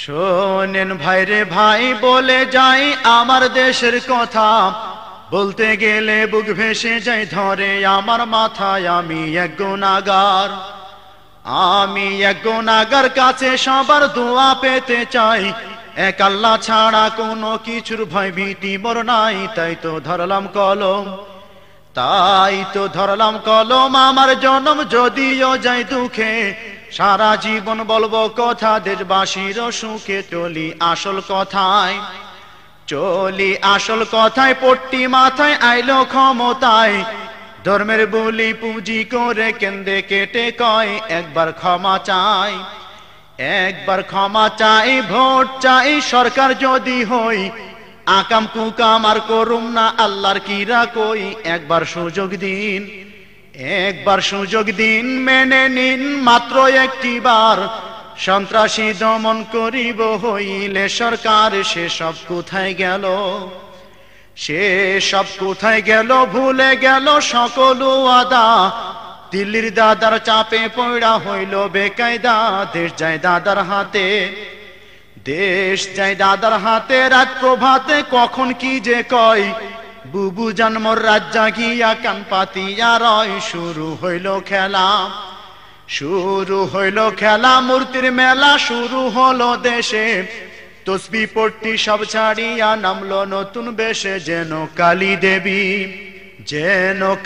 শোনেন ভাইরে ভাই বলে যাই আমার দেশের কথা, বলতে গেলে বুক ভেসে যায় ধরে আমার মাথায়। আমি এক গুনাহগার কাছে সবার দোয়া পেতে চাই। এক আল্লাহ ছাড়া কোনো কিছুর ভয় ভীতি মোর নাই। তাই তো ধরলাম কলম আমার জনম যদিও যাই দুঃখে, সারা জীবন বলবো কথা দেশবাসীর সুখে। চলি আসল কথায় পট্টি মাথায় আইলো ক্ষমতায়, ধর্মের বলি পুঁজি করে কেন্দ্রে কেটে কয় একবার ক্ষমা চাই ভোট চাই সরকার যদি হই। আকাম কুকাম আর করুম না আল্লাহর কিরা কই। একবার সুযোগ দিন মেনে নিন মাত্র একটিবার। সন্ত্রাসী দমন করিব হইলে সরকার। সেসব কোথায় গেল ভুলে গেল সকল ওয়াদা। দিল্লির দাদার চাপে পড়া হইল বেকায়দা। দেশ যায় দাদার হাতে রাত প্রভাতে কখন কি যে কয়। বুবু জন্মর রাত জাগিয়া কান পাতিয়া রয়। শুরু হইল খেলা মূর্তির মেলা। শুরু হলো দেশে তসবি পট্টি সব ছাড়িয়া নামলো নতুন বেশে। যেন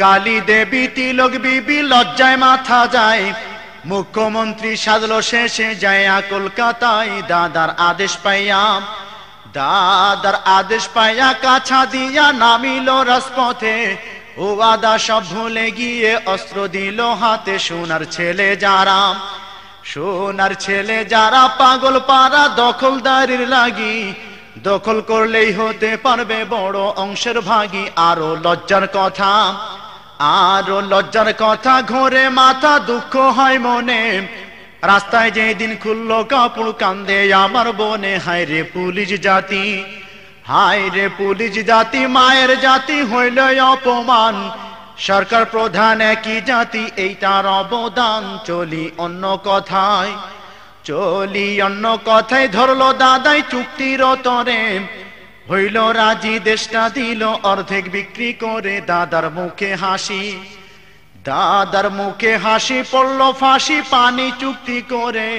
কালী দেবী তিলক বিবি লজ্জায় মাথা যায়। মুখ্যমন্ত্রী সাজলো শেষে যায় কলকাতায়। দাদার আদেশ পাইয়া কাছা দিয়া নামিল রাজপথে। ও আদা সব ভুলে গিয়ে অস্ত্র দিল হাতে। সোনার ছেলে যারা পাগল পাড়া দখলদারির লাগি। দখল করলেই হতে পারবে বড় অংশের ভাগী। আরো লজ্জার কথা ঘরে মাথা দুঃখ হয় মনে। রাস্তায় যেদিন খুললো কাপড় কান্দে আমার বনে। হায় রে পুলিশ জাতি মায়ের জাতি হইল অপমান। সরকার প্রধান একই জাতি এই তার অবদান। চলি অন্য কথায় ধরলো দাদাই চুক্তির তরে। হইল রাজি দেশটা দিল অর্ধেক বিক্রি করে। দাদার মুখে হাসি পড়ল ফাঁসি পানি চুক্তি করে।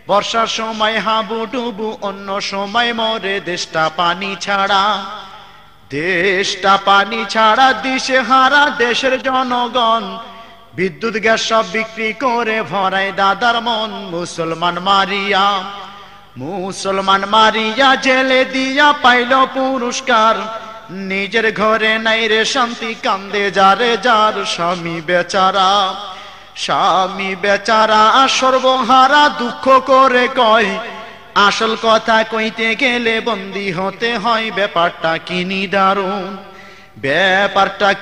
বর্ষার সময় হাবুডুবু অন্য সময় মরে। দেশটা পানি ছাড়া দিশে হারা দেশের জনগণ। বিদ্যুৎ গ্যাস সব বিক্রি করে ভরায় দাদার মন। মুসলমান মারিয়া জেলে দিয়া পাইল পুরস্কার। নিজের ঘরে নাই রে শান্তি কান্দে যার স্বামী বেচারা সর্বহারা দুঃখ করে কয়। আসল কথা কইতে গেলে বন্দী হতে হয়। ব্যাপারটা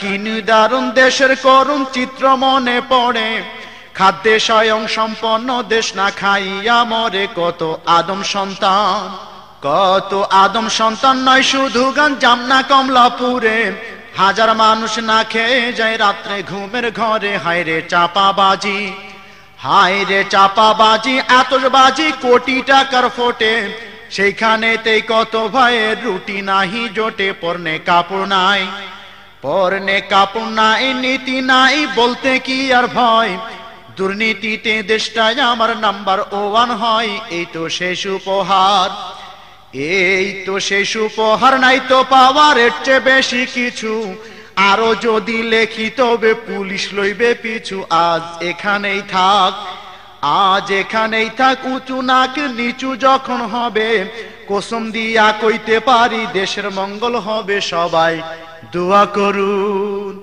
কি দারুণ দেশের করুণ চিত্র মনে পড়ে। খাদ্যে স্বয়ং সম্পন্ন দেশ না খাইয়া মরে। কত আদম সন্তান নয় শুধু জামনা কমলাপুরে। হাজার মানুষ না খেয়ে যায় রাত্রে ঘুমের ঘরে। হায় রে চাপাবাজি আতশবাজি কোটি টাকার ফোটে। সেইখানেতেই কত ভয়ের রুটি নাহি জোটে। পরনে কাপড় নাই নীতি নাই বলতে কি আর ভয়। দুর্নীতিতে দেশটাই আমার নাম্বার 1 হয়। এই তো শেষ উপহার নাই তো পাওয়ার এর চেয়ে বেশি কিছু। আরো যদি লেখি তবে পুলিশ লইবে পিছু। আজ এখানেই থাক উঁচু নাক নিচু যখন হবে। কসম দিয়া কইতে পারি দেশের মঙ্গল হবে। সবাই দোয়া করুন।